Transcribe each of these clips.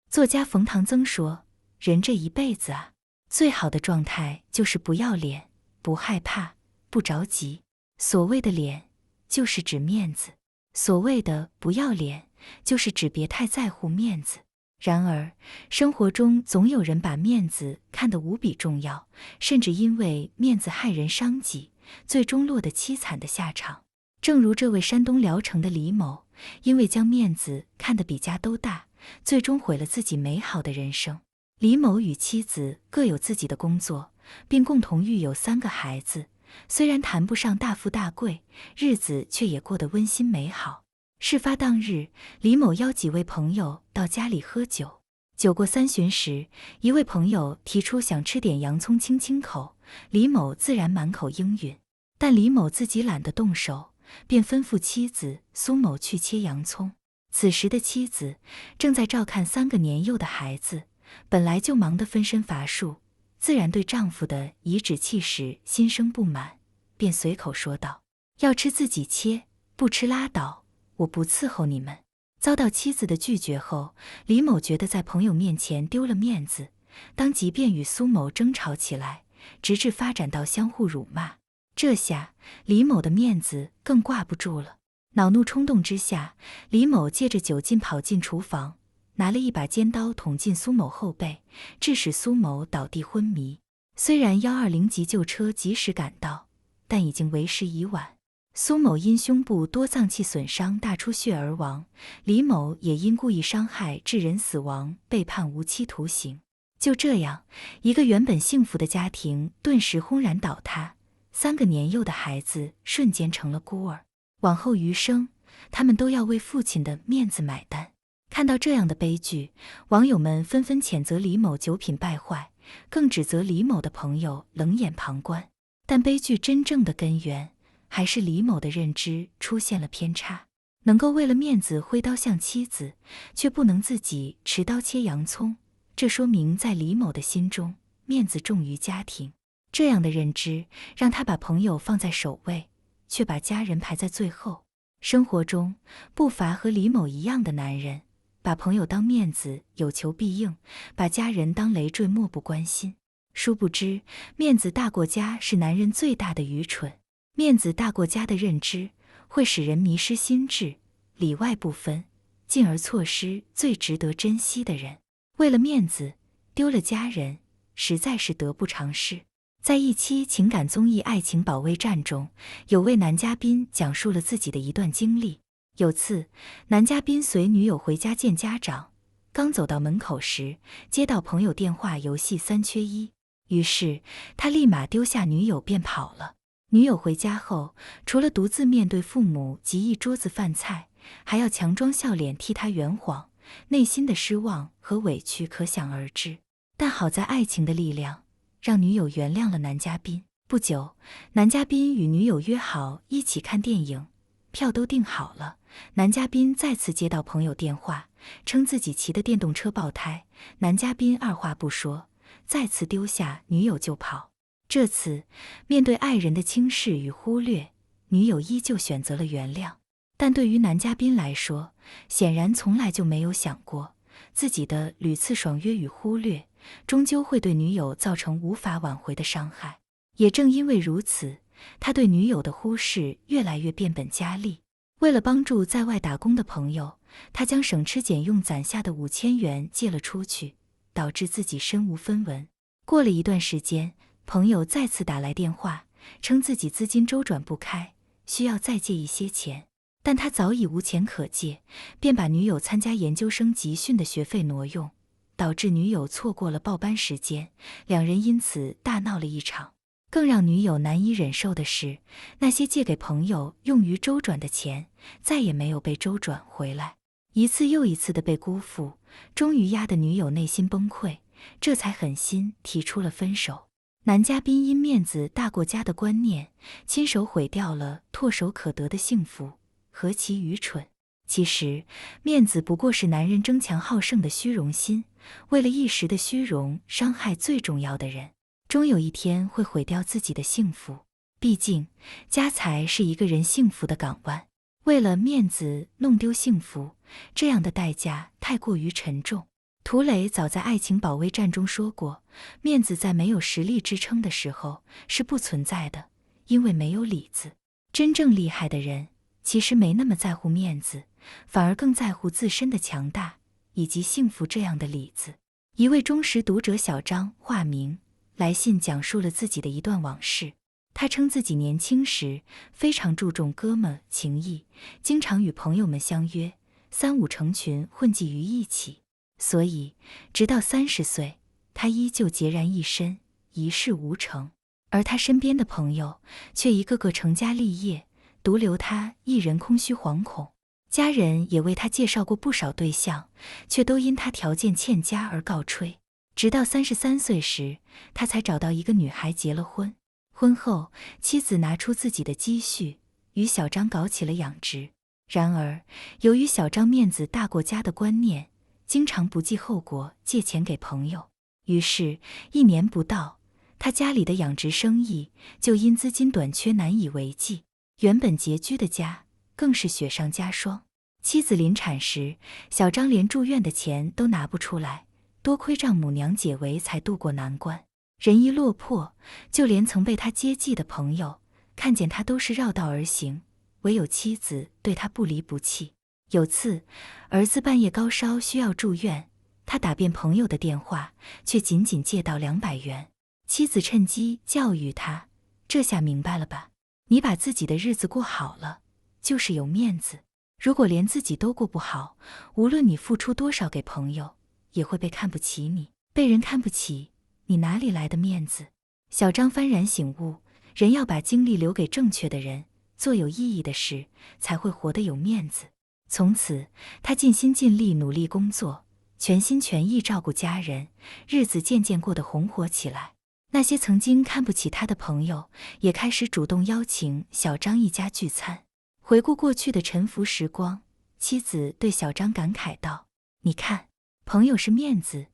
作家冯唐曾说，人这一辈子啊，最好的状态就是不要脸，不害怕，不着急。所谓的脸，就是指面子；所谓的不要脸，就是指别太在乎面子。然而，生活中总有人把面子看得无比重要，甚至因为面子害人伤己，最终落得凄惨的下场。正如这位山东聊城的李某，因为将面子看得比家都大，最终毁了自己美好的人生。李某与妻子各有自己的工作，并共同育有3个孩子，虽然谈不上大富大贵，日子却也过得温馨美好。事发当日，李某邀几位朋友到家里喝酒。酒过3巡时，一位朋友提出想吃点洋葱清清口，李某自然满口应允。但李某自己懒得动手，便吩咐妻子苏某去切洋葱。此时的妻子正在照看3个年幼的孩子，本来就忙得分身乏术，自然对丈夫的颐指气使心生不满，便随口说道：“要吃自己切，不吃拉倒，我不伺候你们。”遭到妻子的拒绝后，李某觉得在朋友面前丢了面子，当即便与苏某争吵起来，直至发展到相互辱骂。这下李某的面子更挂不住了，恼怒冲动之下，李某借着酒劲跑进厨房，拿了一把尖刀捅进苏某后背，致使苏某倒地昏迷。虽然120急救车及时赶到，但已经为时已晚。苏某因胸部多脏器损伤大出血而亡，李某也因故意伤害致人死亡被判无期徒刑。就这样，一个原本幸福的家庭顿时轰然倒塌，3个年幼的孩子瞬间成了孤儿，往后余生，他们都要为父亲的面子买单。看到这样的悲剧，网友们纷纷谴责李某酒品败坏，更指责李某的朋友冷眼旁观。但悲剧真正的根源，还是李某的认知出现了偏差，能够为了面子挥刀向妻子，却不能自己持刀切洋葱，这说明在李某的心中，面子重于家庭。这样的认知让他把朋友放在首位，却把家人排在最后。生活中不乏和李某一样的男人，把朋友当面子有求必应，把家人当累赘漠不关心。殊不知，面子大过家是男人最大的愚蠢。面子大过家的认知，会使人迷失心智，里外不分，进而错失最值得珍惜的人。为了面子，丢了家人，实在是得不偿失。在一期情感综艺《爱情保卫战》中，有位男嘉宾讲述了自己的一段经历。有次，男嘉宾随女友回家见家长，刚走到门口时，接到朋友电话游戏3缺1，于是他立马丢下女友便跑了。女友回家后，除了独自面对父母及一桌子饭菜，还要强装笑脸替他圆谎，内心的失望和委屈可想而知。但好在爱情的力量，让女友原谅了男嘉宾。不久，男嘉宾与女友约好一起看电影，票都订好了。男嘉宾再次接到朋友电话，称自己骑的电动车爆胎，男嘉宾二话不说，再次丢下女友就跑。这次，面对爱人的轻视与忽略，女友依旧选择了原谅。但对于男嘉宾来说，显然从来就没有想过，自己的屡次爽约与忽略，终究会对女友造成无法挽回的伤害。也正因为如此，他对女友的忽视越来越变本加厉。为了帮助在外打工的朋友，他将省吃俭用攒下的5000元借了出去，导致自己身无分文。过了一段时间，朋友再次打来电话，称自己资金周转不开，需要再借一些钱，但他早已无钱可借，便把女友参加研究生集训的学费挪用，导致女友错过了报班时间，两人因此大闹了一场。更让女友难以忍受的是，那些借给朋友用于周转的钱，再也没有被周转回来，一次又一次的被辜负，终于压得女友内心崩溃，这才狠心提出了分手。男嘉宾因面子大过家的观念，亲手毁掉了唾手可得的幸福，何其愚蠢！其实，面子不过是男人争强好胜的虚荣心，为了一时的虚荣，伤害最重要的人，终有一天会毁掉自己的幸福。毕竟，家财是一个人幸福的港湾，为了面子弄丢幸福，这样的代价太过于沉重。涂磊早在爱情保卫战中说过，面子在没有实力支撑的时候是不存在的，因为没有里子。真正厉害的人其实没那么在乎面子，反而更在乎自身的强大以及幸福这样的里子。一位忠实读者小张化名来信讲述了自己的一段往事。他称自己年轻时非常注重哥们情谊，经常与朋友们相约3、5成群混迹于一起，所以直到30岁，他依旧孑然一身，一事无成。而他身边的朋友却一个个成家立业，独留他一人空虚惶恐。家人也为他介绍过不少对象，却都因他条件欠佳而告吹。直到33岁时，他才找到一个女孩结了婚。婚后，妻子拿出自己的积蓄，与小张搞起了养殖。然而，由于小张面子大过家的观念，经常不计后果借钱给朋友，于是1年不到，他家里的养殖生意就因资金短缺难以为继，原本拮据的家更是雪上加霜。妻子临产时，小张连住院的钱都拿不出来，多亏丈母娘解围才渡过难关。人一落魄，就连曾被他接济的朋友看见他都是绕道而行，唯有妻子对他不离不弃。有次儿子半夜高烧需要住院，他打遍朋友的电话，却仅仅借到200元。妻子趁机教育他，这下明白了吧？你把自己的日子过好了，就是有面子。如果连自己都过不好，无论你付出多少给朋友，也会被看不起你。被人看不起，你哪里来的面子？小张幡然醒悟，人要把精力留给正确的人，做有意义的事，才会活得有面子。从此，他尽心尽力努力工作，全心全意照顾家人，日子渐渐过得红火起来。那些曾经看不起他的朋友，也开始主动邀请小张一家聚餐。回顾过去的沉浮时光，妻子对小张感慨道：“你看，朋友是面子，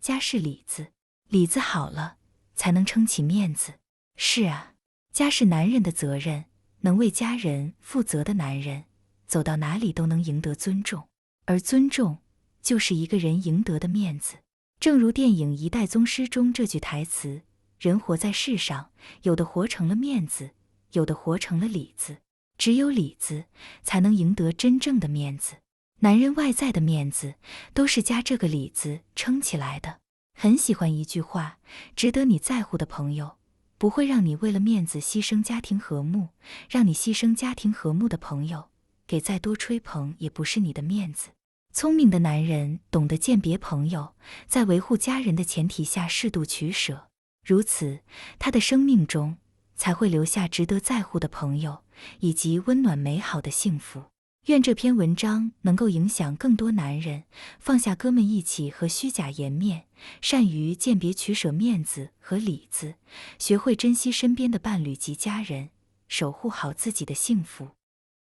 家是里子，里子好了，才能撑起面子。是啊，家是男人的责任，能为家人负责的男人，走到哪里都能赢得尊重，而尊重就是一个人赢得的面子。”正如电影《一代宗师》中这句台词：人活在世上，有的活成了面子，有的活成了里子，只有里子才能赢得真正的面子。男人外在的面子都是家这个里子撑起来的。很喜欢一句话：值得你在乎的朋友，不会让你为了面子牺牲家庭和睦，让你牺牲家庭和睦的朋友，给再多吹捧也不是你的面子。聪明的男人懂得鉴别朋友，在维护家人的前提下适度取舍，如此他的生命中才会留下值得在乎的朋友，以及温暖美好的幸福。愿这篇文章能够影响更多男人放下哥们义气和虚假颜面，善于鉴别取舍面子和里子，学会珍惜身边的伴侣及家人，守护好自己的幸福。